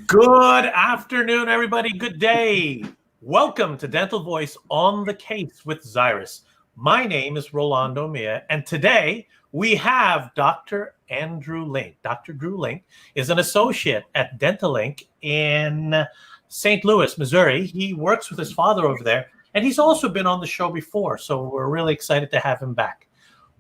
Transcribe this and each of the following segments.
Good afternoon, everybody. Good day. Welcome to Dental Voice on the Case with Xyrus. My name is Rolando Mia, and today we have Dr. Andrew Link. Dr. Drew Link is an associate at Dental Link in St. Louis, Missouri. He works with his father over there, and he's also been on the show before, so we're really excited to have him back.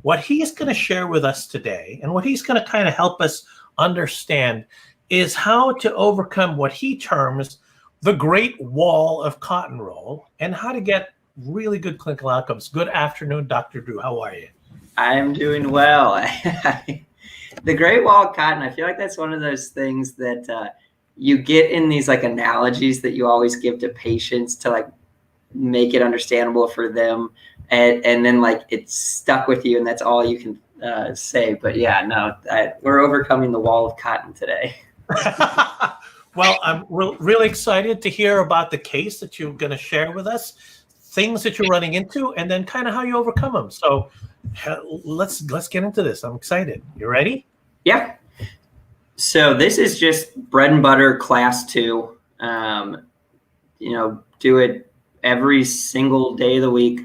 What he's going to share with us today, and what he's going to kind of help us understand, is how to overcome what he terms the great wall of cotton roll and how to get really good clinical outcomes. Good afternoon, Dr. Drew. How are you? I'm doing well. The great wall of cotton, I feel like that's one of those things that you get in these like analogies that you always give to patients to like make it understandable for them. And then like it's stuck with you and that's all you can say. But yeah, no, we're overcoming the wall of cotton today. Well, I'm really excited to hear about the case that you're going to share with us, things that you're running into, and then kind of how you overcome them. So let's get into this. I'm excited. You ready? Yeah. So this is just bread and butter class 2. Do it every single day of the week.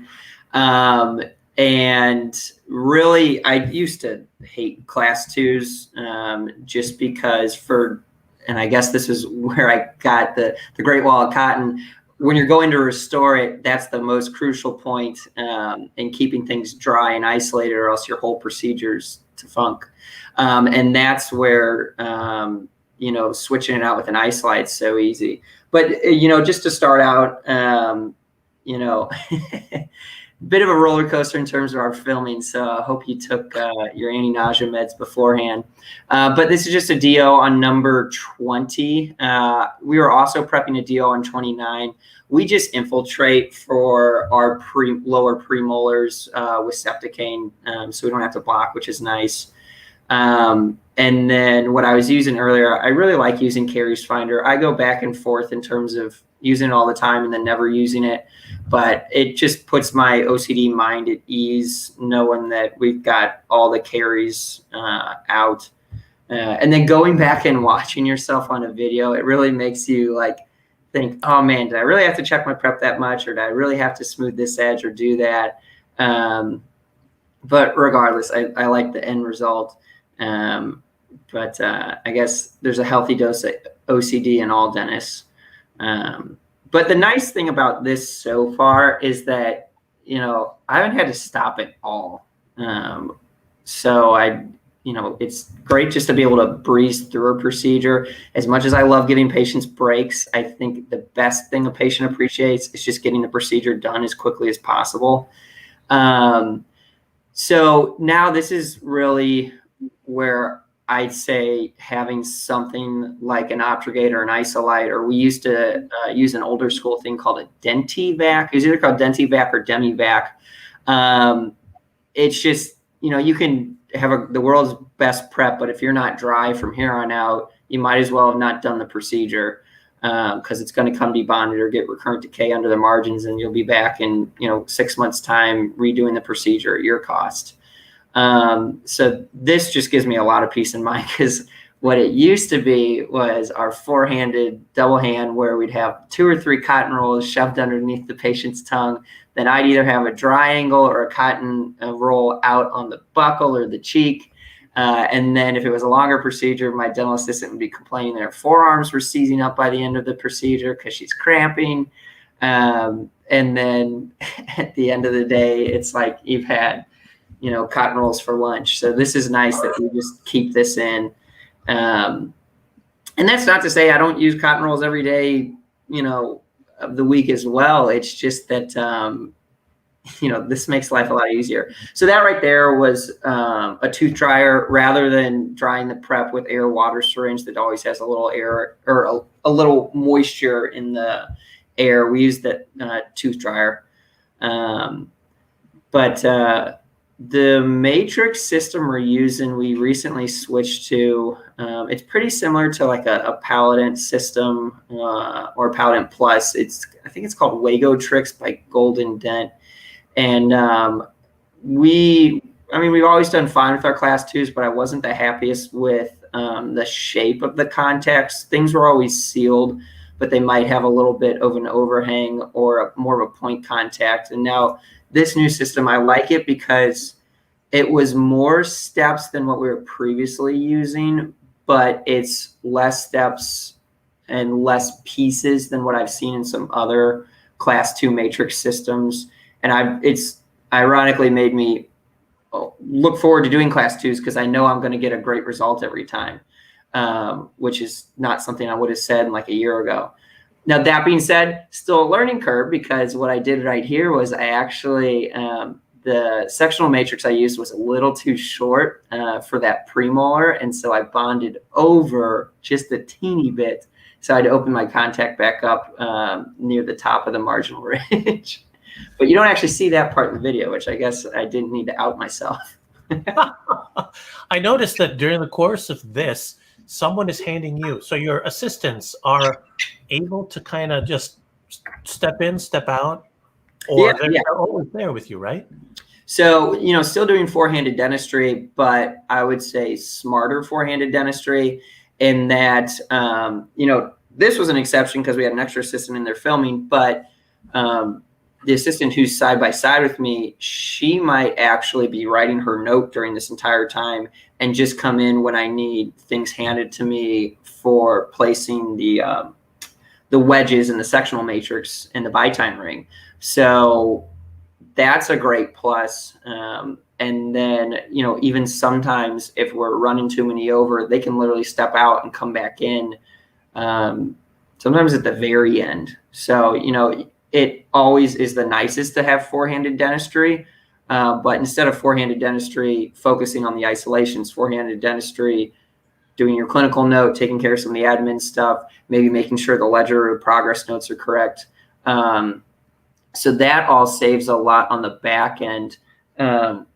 And really, I used to hate class 2s just because and I guess this is where I got the Great Wall of Cotton. When you're going to restore it, that's the most crucial point in keeping things dry and isolated, or else your whole procedure's to funk. And that's where, switching it out with an Isolite is so easy. But, just to start out, bit of a roller coaster in terms of our filming, so I hope you took your anti-nausea meds beforehand. But this is just a DO on number 20. We were also prepping a DO on 29. We just infiltrate for our lower premolars with Septicane, so we don't have to block, which is nice. And then what I was using earlier, I really like using Caries Finder. I go back and forth in terms of using it all the time and then never using it, but it just puts my OCD mind at ease knowing that we've got all the caries out. And then going back and watching yourself on a video, it really makes you like think, oh man, did I really have to check my prep that much, or did I really have to smooth this edge or do that? But regardless, I like the end result. But I guess there's a healthy dose of OCD in all dentists. But the nice thing about this so far is that, I haven't had to stop at all. So it's great just to be able to breeze through a procedure. As much as I love giving patients breaks, I think the best thing a patient appreciates is just getting the procedure done as quickly as possible. So now this is really where I'd say having something like an Optrogate or an Isolite, or we used to use an older school thing called a Dentivac. It was either called Dentivac or Demivac. It's just, you can have the world's best prep, but if you're not dry from here on out, you might as well have not done the procedure because it's going to come debonded or get recurrent decay under the margins, and you'll be back in 6 months' time redoing the procedure at your cost. So this just gives me a lot of peace of mind, because what it used to be was our four-handed double hand where we'd have 2 or 3 cotton rolls shoved underneath the patient's tongue. Then I'd either have a dry angle or a cotton roll out on the buccal or the cheek. And then if it was a longer procedure, my dental assistant would be complaining that her forearms were seizing up by the end of the procedure because she's cramping. And then at the end of the day, it's like you've had cotton rolls for lunch. So this is nice that we just keep this in. And that's not to say I don't use cotton rolls every day, of the week as well. It's just that, this makes life a lot easier. So that right there was a tooth dryer. Rather than drying the prep with air water syringe that always has a little air or a little moisture in the air, we used that tooth dryer. But the matrix system we're using, we recently switched to. It's pretty similar to like a Paladin system or Paladin Plus. I think it's called Wago Tricks by Golden Dent. And we've always done fine with our class 2s, but I wasn't the happiest with the shape of the contacts. Things were always sealed, but they might have a little bit of an overhang or more of a point contact. And now this new system, I like it because it was more steps than what we were previously using, but it's less steps and less pieces than what I've seen in some other class 2 matrix systems. And it's ironically made me look forward to doing class 2s because I know I'm going to get a great result every time, which is not something I would have said like a year ago. Now, that being said, still a learning curve, because what I did right here was I actually, the sectional matrix I used was a little too short for that premolar. And so I bonded over just a teeny bit. So I'd open my contact back up near the top of the marginal ridge. But you don't actually see that part in the video, which I guess I didn't need to out myself. I noticed that during the course of this, someone is handing you, so your assistants are able to kind of just step in, step out, or they're always there with you, right? So, still doing four-handed dentistry, but I would say smarter four-handed dentistry in that, this was an exception because we had an extra assistant in there filming, but the assistant who's side by side with me, she might actually be writing her note during this entire time and just come in when I need things handed to me for placing the wedges in the sectional matrix in the bi-time ring. So that's a great plus. And then, even sometimes if we're running too many over, they can literally step out and come back in, sometimes at the very end. So, it always is the nicest to have four-handed dentistry, but instead of four-handed dentistry focusing on the isolations, four-handed dentistry doing your clinical note, taking care of some of the admin stuff, maybe making sure the ledger or progress notes are correct. So that all saves a lot on the back end.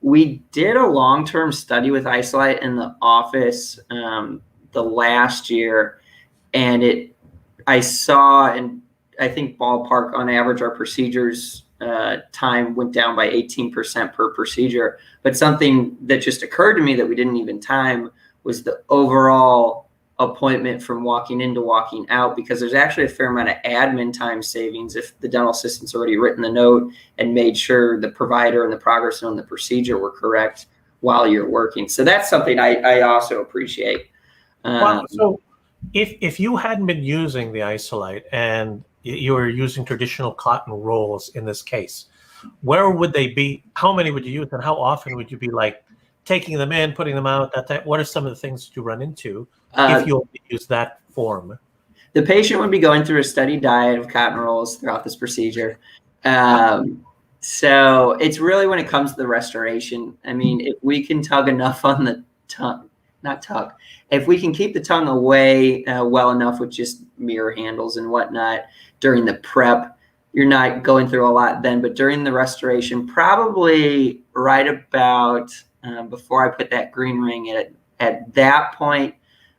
We did a long-term study with Isolite in the office the last year, and I saw, and I think ballpark on average, our procedures time went down by 18% per procedure. But something that just occurred to me that we didn't even time was the overall appointment from walking in to walking out, because there's actually a fair amount of admin time savings if the dental assistant's already written the note and made sure the provider and the progress note and the procedure were correct while you're working. So that's something I also appreciate. Wow. So if you hadn't been using the Isolite and you were using traditional cotton rolls in this case, where would they be? How many would you use, and how often would you be like taking them in, putting them out? What are some of the things that you run into if you only use that form? The patient would be going through a steady diet of cotton rolls throughout this procedure. So it's really when it comes to the restoration. I mean, if we can tug enough on the tongue, if we can keep the tongue away well enough with just mirror handles and whatnot during the prep, you're not going through a lot then. But during the restoration, probably right about before I put that green ring in it, at that point,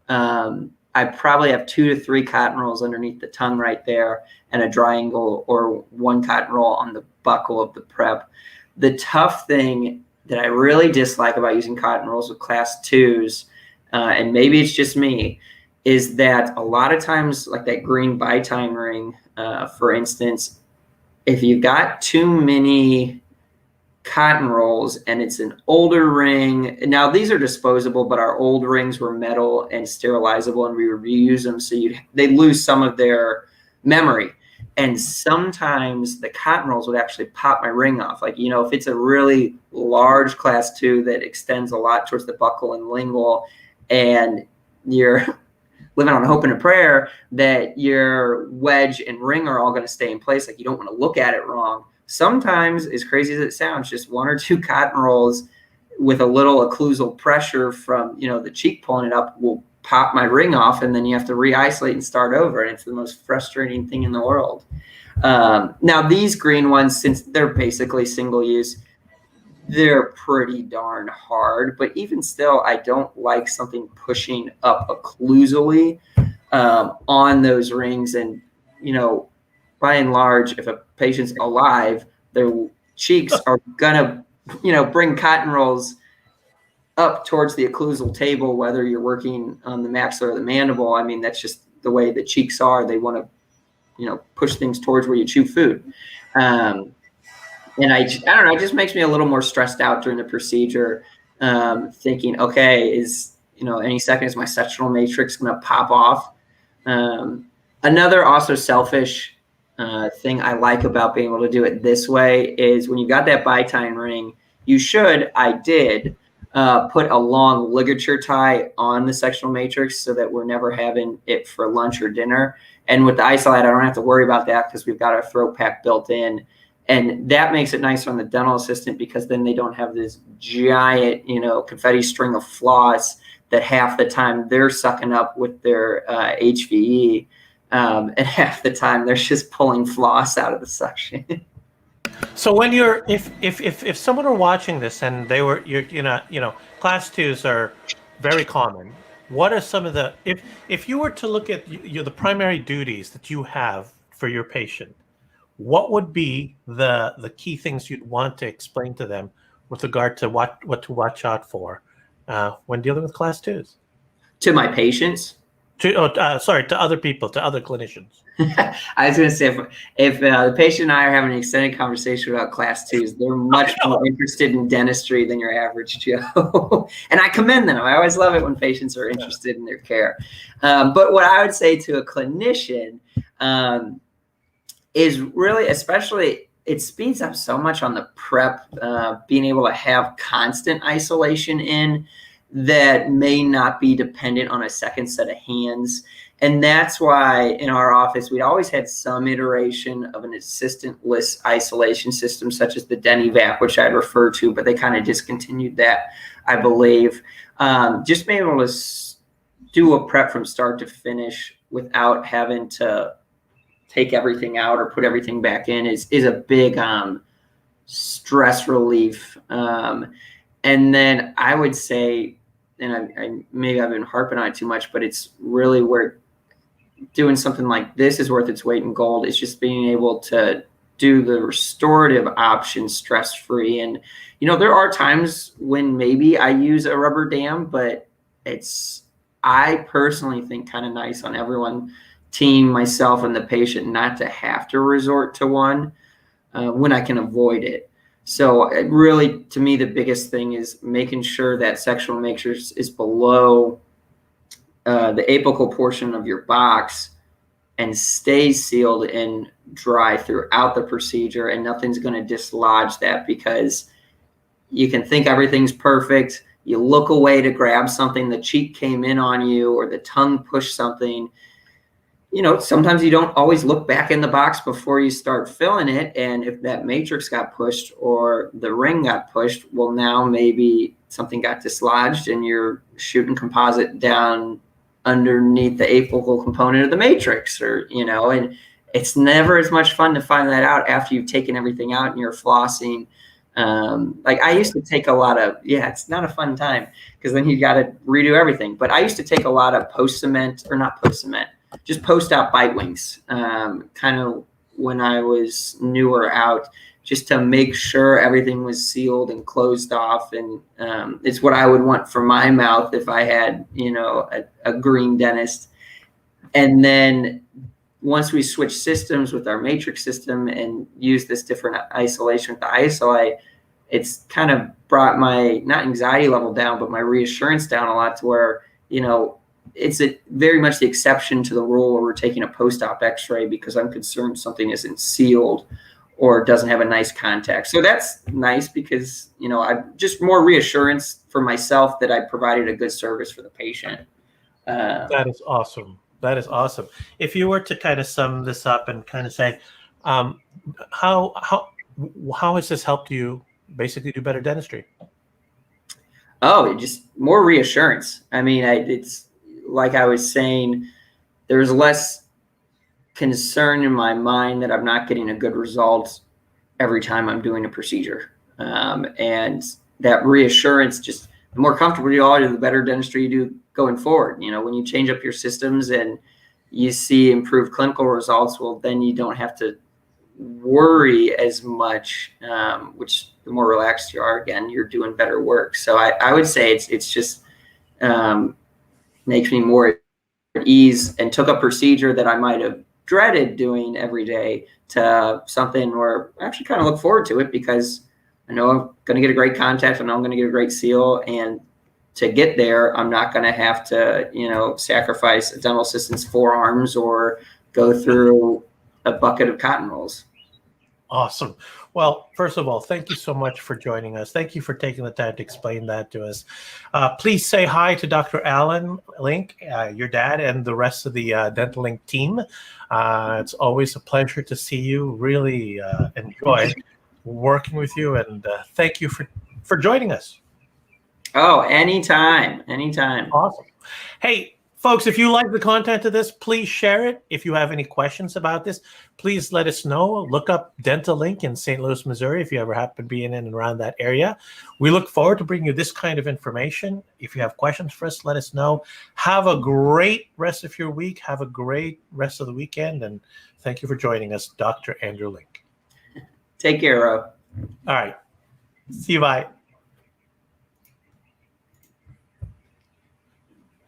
I probably have 2 to 3 cotton rolls underneath the tongue right there, and a triangle or 1 cotton roll on the buccal of the prep. The tough thing that I really dislike about using cotton rolls with class 2s, and maybe it's just me, is that a lot of times, like that green bi-time ring, for instance, if you've got too many cotton rolls and it's an older ring, now these are disposable, but our old rings were metal and sterilizable, and we would reuse them, so they lose some of their memory. And sometimes the cotton rolls would actually pop my ring off. Like, if it's a really large class 2 that extends a lot towards the buccal and lingual, and you're living on hope and a prayer that your wedge and ring are all going to stay in place, like you don't want to look at it wrong. Sometimes, as crazy as it sounds, just 1 or 2 cotton rolls with a little occlusal pressure from, the cheek pulling it up will pop my ring off, and then you have to re-isolate and start over. And it's the most frustrating thing in the world. Now, these green ones, since they're basically single use, they're pretty darn hard. But even still, I don't like something pushing up occlusally on those rings. And, by and large, if a patient's alive, their cheeks are gonna, bring cotton rolls up towards the occlusal table, whether you're working on the maxilla or the mandible. I mean, that's just the way the cheeks are. They want to, push things towards where you chew food. And I don't know, it just makes me a little more stressed out during the procedure, thinking, okay, any second is my sectional matrix going to pop off? Another also selfish thing I like about being able to do it this way is when you got that bityne ring, I did put a long ligature tie on the sectional matrix so that we're never having it for lunch or dinner. And with the Isolite, I don't have to worry about that because we've got our throat pack built in. And that makes it nice on the dental assistant because then they don't have this giant, confetti string of floss that half the time they're sucking up with their HVE. And half the time they're just pulling floss out of the suction. So when if someone were watching this and class 2s are very common, what are some of if you were to look at the primary duties that you have for your patient, what would be the key things you'd want to explain to them with regard to what to watch out for when dealing with class 2s? To my patients? To other people, to other clinicians. I was going to say, if the patient and I are having an extended conversation about class 2s, they're much more interested in dentistry than your average Joe. And I commend them. I always love it when patients are interested in their care. But what I would say to a clinician is really, especially, it speeds up so much on the prep, being able to have constant isolation in that may not be dependent on a second set of hands. And that's why in our office, we'd always had some iteration of an assistant-less isolation system, such as the DeniVap, which I'd refer to, but they kind of discontinued that, I believe. Just being able to do a prep from start to finish without having to take everything out or put everything back in is a big stress relief. And then I would say, and I maybe I've been harping on it too much, but it's really where doing something like this is worth its weight in gold. It's just being able to do the restorative option stress-free. And, there are times when maybe I use a rubber dam, but I personally think kind of nice on everyone, team, myself, and the patient not to have to resort to one when I can avoid it. So really, to me, the biggest thing is making sure that sectional matrix is below the apical portion of your box and stays sealed and dry throughout the procedure, and nothing's going to dislodge that, because you can think everything's perfect. You look away to grab something, the cheek came in on you, or the tongue pushed something. Sometimes you don't always look back in the box before you start filling it. And if that matrix got pushed or the ring got pushed, well, now maybe something got dislodged and you're shooting composite down underneath the apical component of the matrix, and it's never as much fun to find that out after you've taken everything out and you're flossing. Like I used to take a lot of, it's not a fun time because then you got to redo everything. But I used to take a lot of just post-out bite wings, kind of when I was newer out, just to make sure everything was sealed and closed off. And it's what I would want for my mouth if I had, a green dentist. And then once we switched systems with our matrix system and used this different isolation with the Isolite, it's kind of brought my, not anxiety level down, but my reassurance down a lot, to where, it's very much the exception to the rule where we're taking a post-op x-ray because I'm concerned something isn't sealed or doesn't have a nice contact. So that's nice because, I've just more reassurance for myself that I provided a good service for the patient. That is awesome. That is awesome. If you were to kind of sum this up and kind of say, how has this helped you basically do better dentistry? Oh, just more reassurance. I mean, it's like I was saying, there's less concern in my mind that I'm not getting a good result every time I'm doing a procedure. And that reassurance, just the more comfortable you are, the better dentistry you do going forward. When you change up your systems and you see improved clinical results, well, then you don't have to worry as much, which the more relaxed you are, again, you're doing better work. So I would say it's just makes me more at ease, and took a procedure that I might have dreaded doing every day to something where I actually kind of look forward to it, because I know I'm going to get a great contact. I know I'm going to get a great seal. And to get there, I'm not going to have to, sacrifice a dental assistant's forearms or go through a bucket of cotton rolls. Awesome. Well, first of all, thank you so much for joining us. Thank you for taking the time to explain that to us. Please say hi to Dr. Alan Link, your dad, and the rest of the Dental Link team. It's always a pleasure to see you. Really enjoy working with you, and thank you for joining us. Oh, anytime. Awesome. Hey, folks, if you like the content of this, please share it. If you have any questions about this, please let us know. Look up Dental Link in St. Louis, Missouri, if you ever happen to be in and around that area. We look forward to bringing you this kind of information. If you have questions for us, let us know. Have a great rest of your week. Have a great rest of the weekend. And thank you for joining us, Dr. Andrew Link. Take care, Ro. All right. See you. Bye.